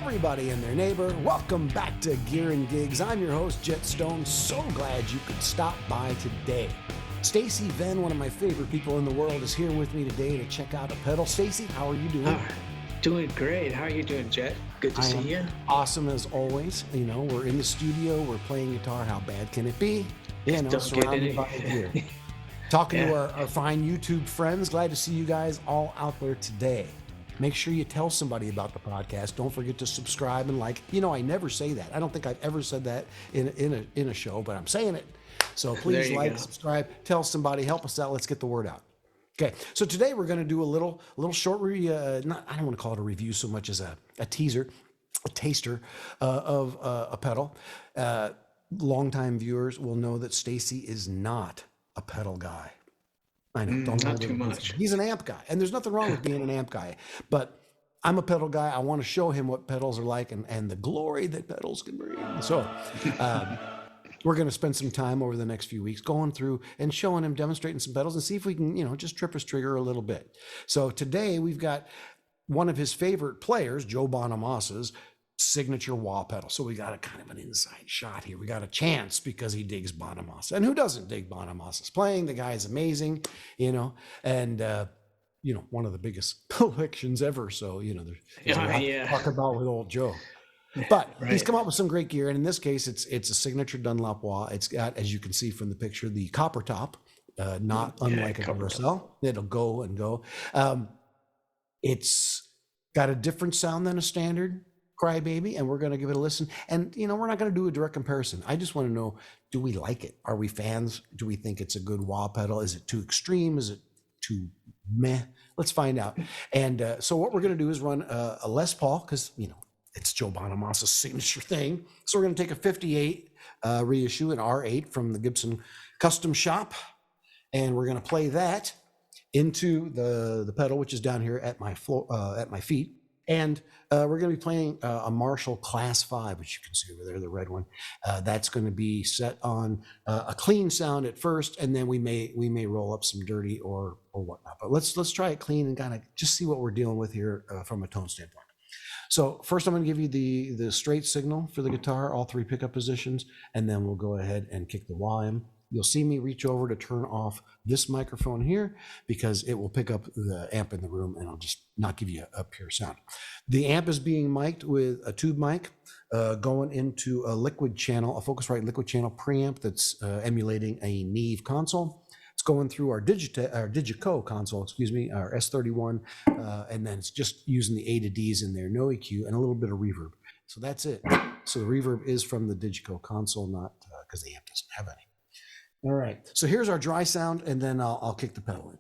everybody and their neighbor. Welcome back to Gear and Gigs. I'm your host, Jet Stone. So glad you could stop by today. Stacy Venn, one of my favorite people in the world, is here with me today to check out a pedal. Stacy, how are you doing? Doing great. How are you doing, Jet? Good to see you. Awesome as always. You know, we're in the studio, we're playing guitar. How bad can it be? You know, surrounded by gear. Talking to our fine YouTube friends. Glad to see you guys all out there today. Make sure you tell somebody about the podcast. Don't forget to subscribe and like. You know, I never say that. I don't think I've ever said that in a show, but I'm saying it. So please like, subscribe, tell somebody, help us out. Let's get the word out. Okay, so today we're going to do a little short I don't want to call it a review so much as a teaser, a taster of a pedal. Longtime viewers will know that Stacy is not a pedal guy. I know, not too much. He's an amp guy, and there's nothing wrong with being an amp guy, but I'm a pedal guy. I want to show him what pedals are like and the glory that pedals can bring. So we're going to spend some time over the next few weeks going through and showing him, demonstrating some pedals and see if we can, just trip his trigger a little bit. So today we've got one of his favorite players, Joe Bonamassa's signature wah pedal. So we got a kind of an inside shot here. We got a chance because he digs Bonamassa. And who doesn't dig Bonamassa's playing? The guy's amazing, and one of the biggest collections ever. So, there's a lot to talk about with old Joe. But he's come up with some great gear. And in this case, it's a signature Dunlop wah. It's got, as you can see from the picture, the copper top, not unlike a Duracell. It'll go and go. It's got a different sound than a standard Crybaby, and we're going to give it a listen. And, we're not going to do a direct comparison. I just want to know, do we like it? Are we fans? Do we think it's a good wah pedal? Is it too extreme? Is it too meh? Let's find out. And so what we're going to do is run a Les Paul because, it's Joe Bonamassa's signature thing. So we're going to take a 58 reissue, an R8 from the Gibson Custom Shop, and we're going to play that into the pedal, which is down here at my floor, at my feet. And we're going to be playing a Marshall Class 5, which you can see over there, the red one. That's going to be set on a clean sound at first, and then we may roll up some dirty or whatnot. But let's try it clean and kind of just see what we're dealing with here from a tone standpoint. So first, I'm going to give you the straight signal for the guitar, all three pickup positions, and then we'll go ahead and kick the wah in. You'll see me reach over to turn off this microphone here because it will pick up the amp in the room and I'll just not give you a pure sound. The amp is being mic'd with a tube mic going into a liquid channel, a Focusrite liquid channel preamp that's emulating a Neve console. It's going through our Digico console, our S31, and then it's just using the A to Ds in there, no EQ, and a little bit of reverb. So that's it. So the reverb is from the Digico console, not because the amp doesn't have any. All right, so here's our dry sound, and then I'll kick the pedal in.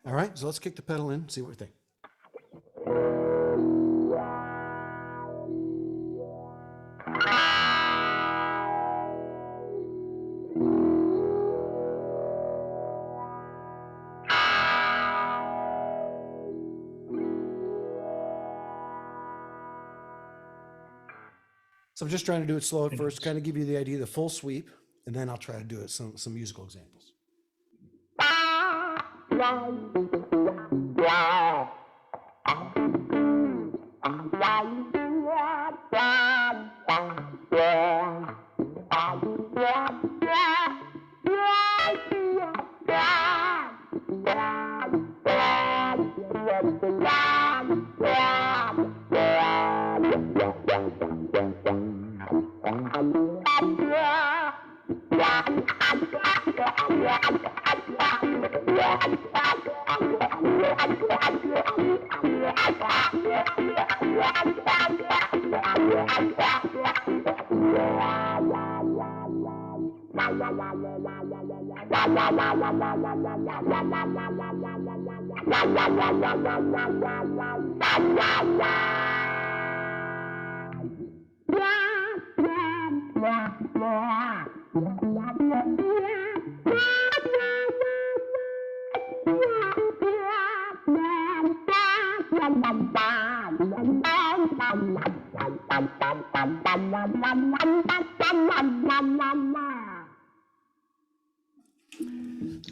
All right, so let's kick the pedal in, see what we think. So I'm just trying to do it slow at first, kind of give you the idea, the full sweep, and then I'll try to do it some musical examples.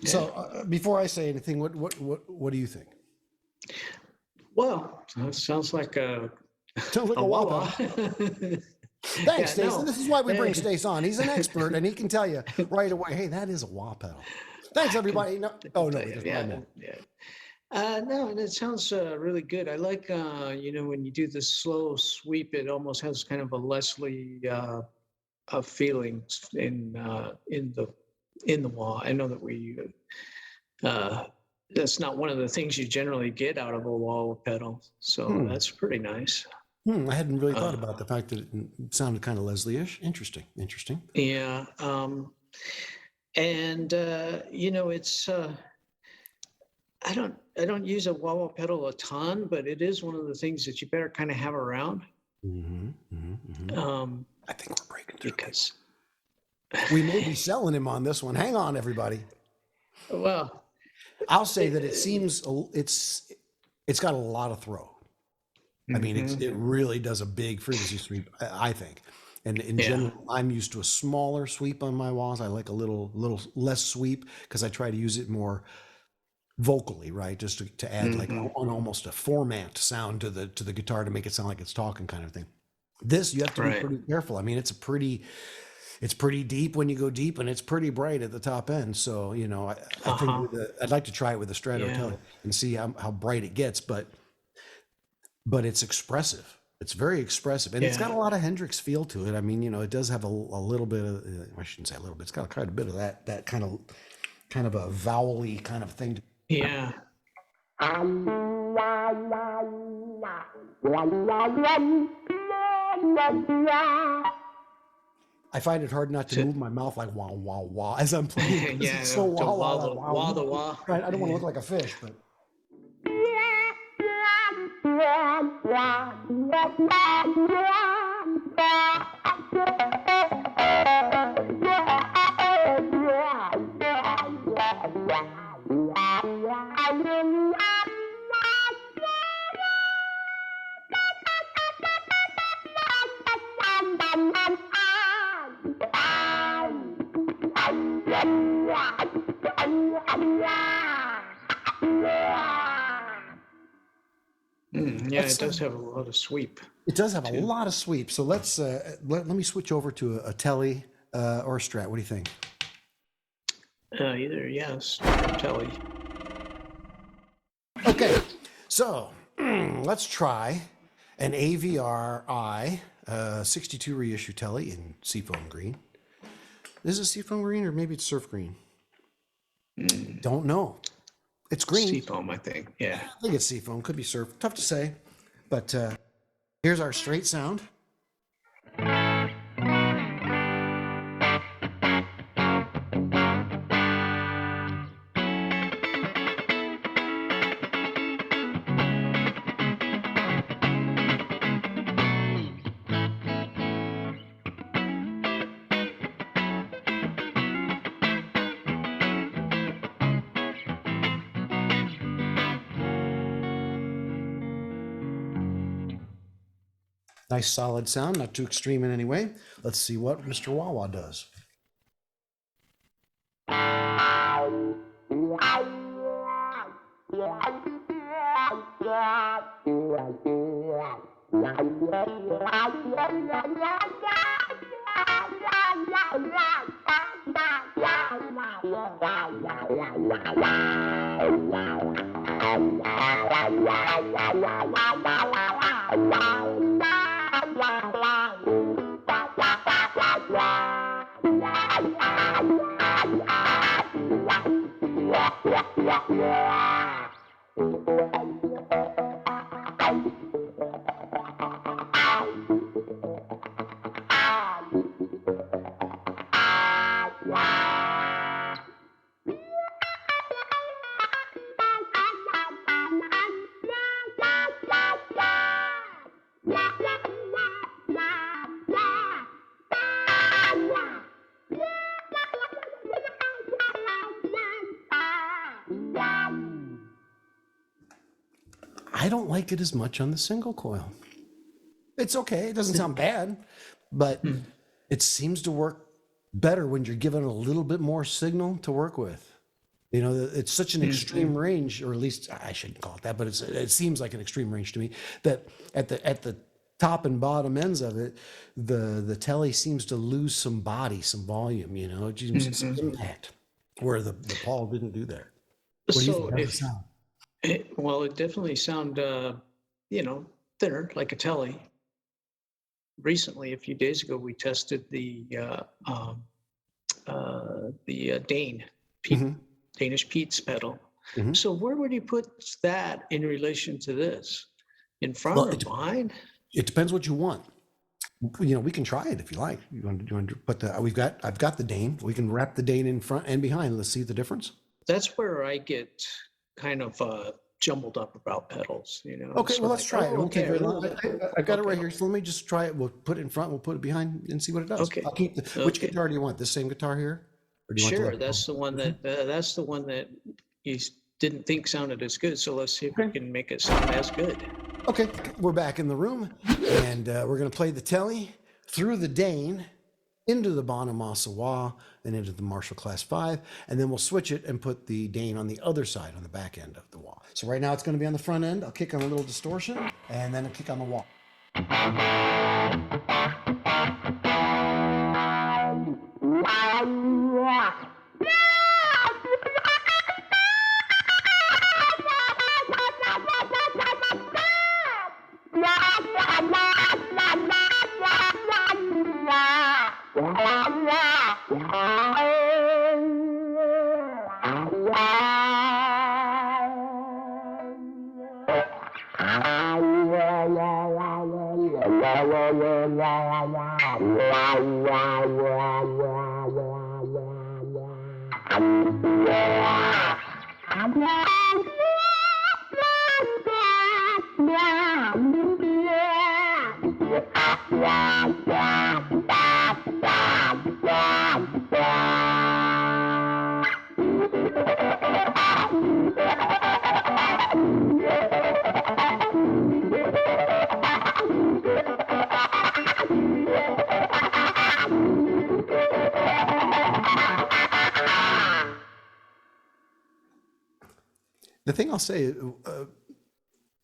So before I say anything, what do you think? Well, that sounds like Sounds like a a wah Wawa. Thanks, Yeah, Stacy. no. This is why we bring Stace on. He's an expert, and he can tell you right away. Hey, that is a wah pedal. Thanks, everybody. No, oh no, there's one more. Yeah. No, and it sounds really good. I like, when you do the slow sweep, it almost has kind of a Leslie feeling in the wah. I know that that's not one of the things you generally get out of a wah pedal, so that's pretty nice. I hadn't really thought about the fact that it sounded kind of Leslie-ish. Interesting. Yeah, and it's. I don't use a wah pedal a ton, but it is one of the things that you better kind of have around. I think we're breaking through because we may be selling him on this one. Hang on, everybody. Well, I'll say that it seems it's got a lot of throw. I mean, it really does a big frequency sweep, I think. And in general, I'm used to a smaller sweep on my wahs. I like a little less sweep because I try to use it more vocally, right? Just to add like almost a format sound to the guitar to make it sound like it's talking, kind of thing. This you have to be pretty careful. I mean, it's pretty deep when you go deep, and it's pretty bright at the top end. So I think I'd like to try it with a Strat or Tele and see how bright it gets. But it's expressive. It's very expressive, and it's got a lot of Hendrix feel to it. I mean, it does have a little bit of I shouldn't say a little bit. It's got quite a bit of that kind of a vowel-y kind of thing. Yeah. I find it hard not to move my mouth like wah wah wah as I'm playing. Yeah, it's so wah wah wah the wah. Right, I don't want to look like a fish, but. Yeah, it does have a lot of sweep. It does have a lot of sweep. So let's let me switch over to a Tele or a Strat. What do you think? Either yes, Tele. Okay, so let's try an AVRI 62 reissue Tele in Seafoam Green. Is it Seafoam Green or maybe it's Surf Green? Don't know. It's green. Seafoam, I think. Yeah. I think it's Seafoam. Could be Surf. Tough to say. But here's our straight sound. Nice solid sound, not too extreme in any way. Let's see what Mr. Wawa does. I don't like it as much on the single coil. It's okay. It doesn't sound bad, but it seems to work better when you're given a little bit more signal to work with. You know, it's such an extreme range, or at least I shouldn't call it that, but it seems like an extreme range to me, that at the top and bottom ends of it, the Tele seems to lose some body, some volume, you know, it seems some impact, where the Paul didn't do that. What do you think? How's it sound? Well, it definitely sound, you know, thinner, like a Tele. Recently, a few days ago, we tested the Dane, Danish Pete's pedal. So where would you put that in relation to this? In front Well, or behind? It depends what you want. You know, we can try it if you like. You want to put the? I've got the Dane. We can wrap the Dane in front and behind. Let's see the difference. That's where I get kind of jumbled up about pedals. You know. Okay, well, let's try it. It won't take very long. I got it right okay. here. So let me just try it. We'll put it in front. We'll put it behind and see what it does. Okay. I'll keep the. Which guitar do you want? This same guitar here? Or do you Sure, want that's the one that you didn't think sounded as good. So let's see if we can make it sound as good. Okay, we're back in the room, and we're going to play the Tele through the Dane into the Bonamassa wah and into the Marshall Class 5, and then we'll switch it and put the Dane on the other side, on the back end of the wah. So right now it's going to be on the front end. I'll kick on a little distortion, and then I'll kick on the wah. The thing I'll say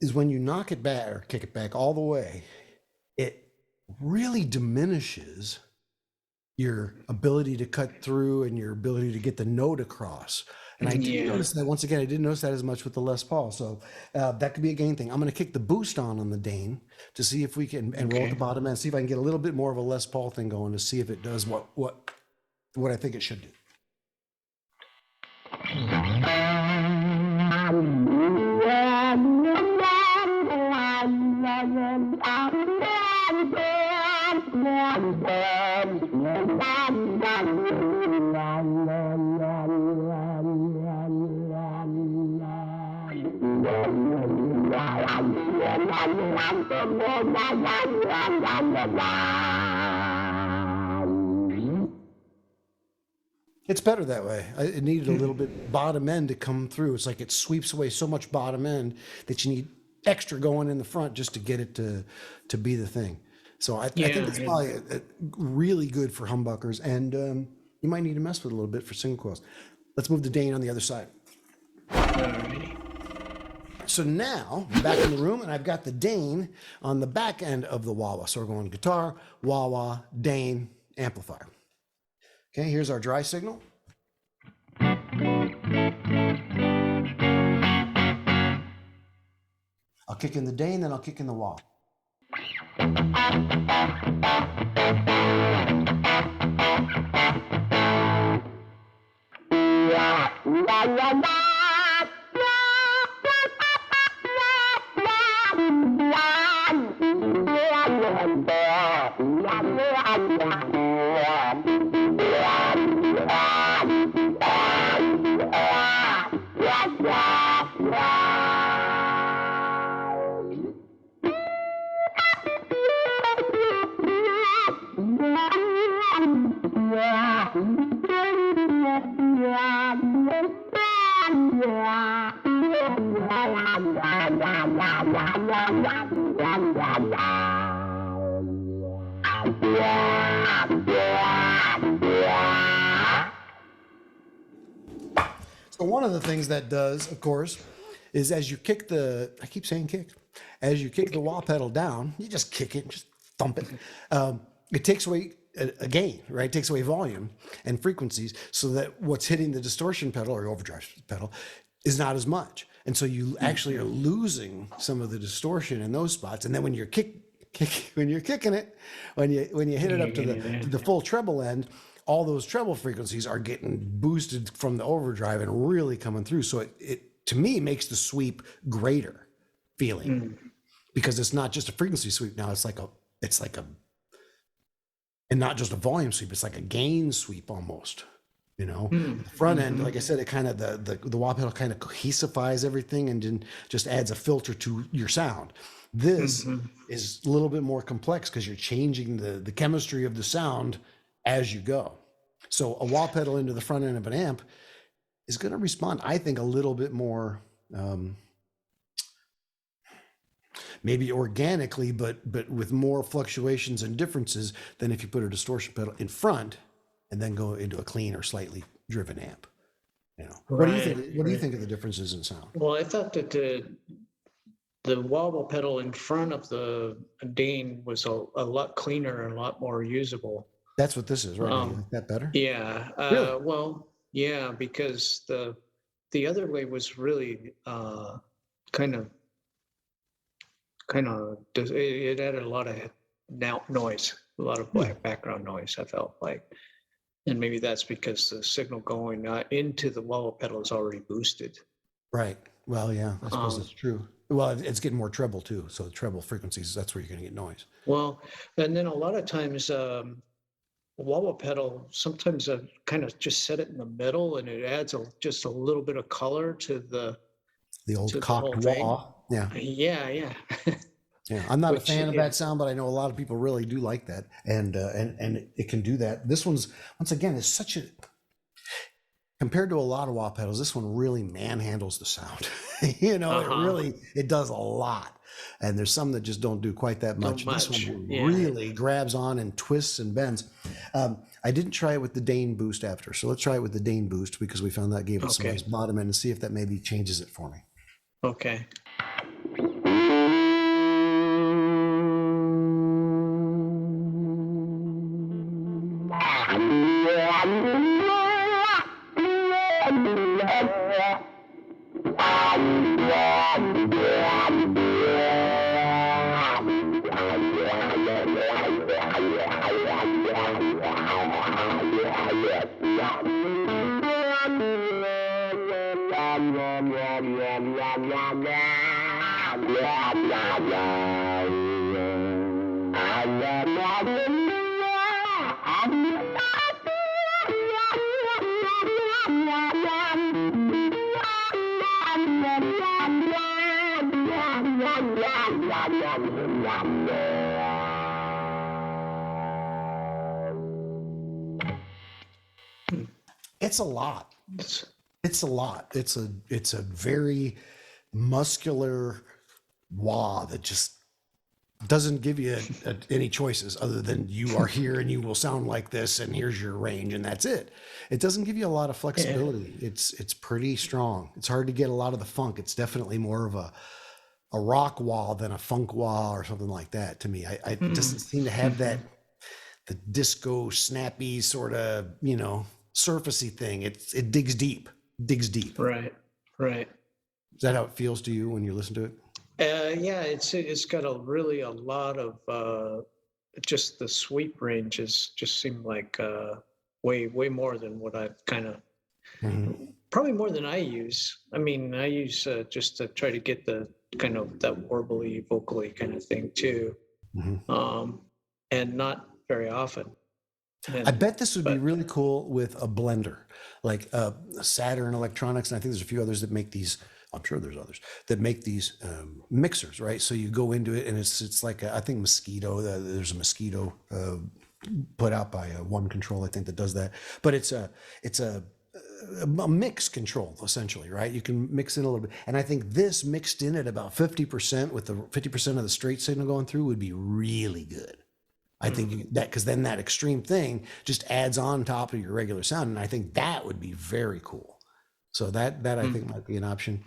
is when you knock it back or kick it back all the way, it really diminishes your ability to cut through and your ability to get the note across. And I didn't notice that, once again, I didn't notice that as much with the Les Paul. So that could be a gain thing. I'm going to kick the boost on the Dane to see if we can, and roll at the bottom end, see if I can get a little bit more of a Les Paul thing going to see if it does what I think it should do. It's better that way. It needed a little bit bottom end to come through. It's like it sweeps away so much bottom end that you need extra going in the front just to get it to be the thing. So I think it's probably really good for humbuckers, and you might need to mess with it a little bit for single coils. Let's move the Dane on the other side. So now I'm back in the room, and I've got the Dane on the back end of the wah-wah. So we're going guitar, wah-wah, Dane, amplifier. Okay, here's our dry signal. I'll kick in the Dane, then I'll kick in the wah. So one of the things that does, of course, is as you kick I keep saying kick, as you kick the wah pedal down, you just kick it, just thump it. It takes away a gain, right? It takes away volume and frequencies so that what's hitting the distortion pedal or overdrive pedal is not as much. And so you actually are losing some of the distortion in those spots. And then when you're when you're kicking it, when you hit it up to the full treble end, all those treble frequencies are getting boosted from the overdrive and really coming through. So it to me makes the sweep greater feeling because it's not just a frequency sweep now. It's like a and not just a volume sweep. It's like a gain sweep almost. You know, the front end, like I said, it kind of the wah pedal kind of cohesifies everything and then just adds a filter to your sound. This is a little bit more complex because you're changing the chemistry of the sound as you go. So a wah pedal into the front end of an amp is going to respond, I think, a little bit more maybe organically, but with more fluctuations and differences than if you put a distortion pedal in front and then go into a clean or slightly driven amp. You know, what do you think? What do you think of the differences in sound? Well, I thought that the wobble pedal in front of the Dane was a lot cleaner and a lot more usable. That's what this is, right? You like that better? Yeah. Really? Well, yeah, because the other way was really kind of it added a lot of noise, a lot of background noise. I felt like, and maybe that's because the signal going into the wobble pedal is already boosted. Right. Well, yeah, I suppose that's true. Well, it's getting more treble too. So the treble frequencies, that's where you're going to get noise. Well, and then a lot of times, wobble pedal, sometimes I kind of just set it in the middle and it adds just a little bit of color to the old cocked wah. Yeah. Yeah. Yeah, I'm not a fan of that sound, but I know a lot of people really do like that, and it can do that. This one's, once again, is such a, compared to a lot of wah pedals, this one really manhandles the sound. You know, it does a lot, and there's some that just don't do quite that much. This one really grabs on and twists and bends. I didn't try it with the Dane boost after, so let's try it with the Dane boost because we found that gave us some nice bottom end and see if that maybe changes it for me. Okay. It's a lot. It's a lot. It's a very muscular wah that just doesn't give you any choices other than you are here and you will sound like this and here's your range and that's it. It doesn't give you a lot of flexibility. It's pretty strong. It's hard to get a lot of the funk. It's definitely more of a rock wah than a funk wah or something like that to me. I doesn't seem to have the disco snappy sort of, you know, surfacey thing. It digs deep. Right. Is that how it feels to you when you listen to it? Yeah, it's got a lot of just the sweep ranges just seem like way more than what I've kind of probably more than I use. I mean, I use just to try to get the kind of that warbly, vocally kind of thing too, and not very often. I bet this would be really cool with a blender, like Saturn Electronics, and I think there's a few others that make these. I'm sure there's others that make these mixers, right? So you go into it, and it's like I think Mosquito. There's a Mosquito put out by One Control, I think, that does that. But it's a a mix control, essentially, right? You can mix in a little bit. And I think this mixed in at about 50% with the 50% of the straight signal going through would be really good. I think that, because then that extreme thing just adds on top of your regular sound. And I think that would be very cool. So that I think might be an option.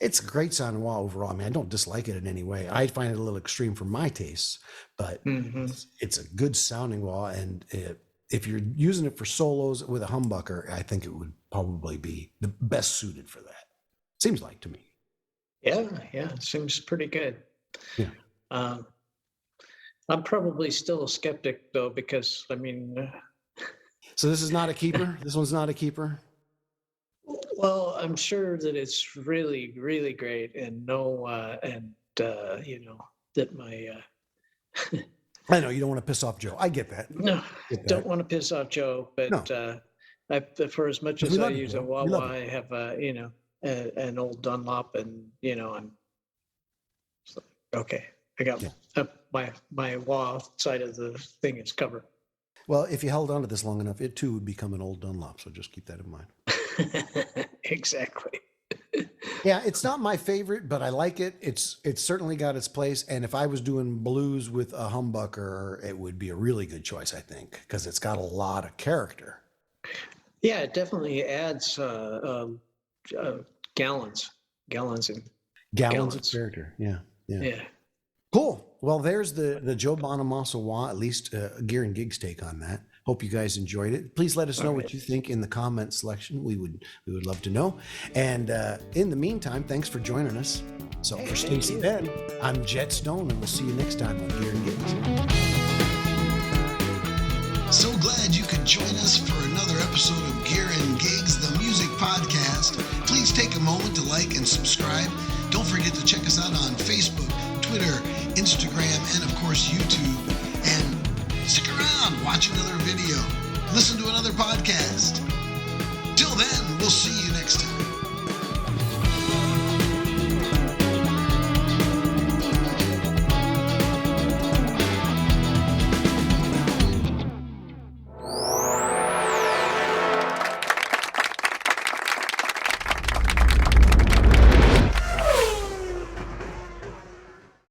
It's a great sounding wah overall. I mean, I don't dislike it in any way. I find it a little extreme for my tastes, but it's a good sounding wah. And if you're using it for solos with a humbucker, I think it would probably be the best suited for that. Seems like to me. Yeah, it seems pretty good. Yeah. I'm probably still a skeptic though, because I mean. So this is not a keeper? This one's not a keeper? Well, I'm sure that it's really, really great, and that my. I know you don't want to piss off Joe. I get that. No, don't want to piss off Joe, but for as much as I use a wah-wah, I have an old Dunlop, and I'm okay. I got my wah side of the thing is covered. Well, if you held on to this long enough, it too would become an old Dunlop. So just keep that in mind. Exactly. Yeah, it's not my favorite, but I like it. It's certainly got its place. And if I was doing blues with a humbucker, it would be a really good choice, I think, because it's got a lot of character. Yeah, it definitely adds gallons of character. Yeah. Cool. Well, there's the Joe Bonamassa wah, at least Gear and Gigs take on that. Hope you guys enjoyed it. Please let us know what you think in the comment section. We would love to know. And in the meantime, thanks for joining us. So for Stacy Ben, I'm Jet Stone, and we'll see you next time on Gear and Gigs. So glad you could join us for another episode of Gear and Gigs, the music podcast. Please take a moment to like and subscribe. Don't forget to check us out on Facebook, Twitter, Instagram, and of course YouTube. And stick around, watch another video, listen to another podcast. Till then, we'll see you next time.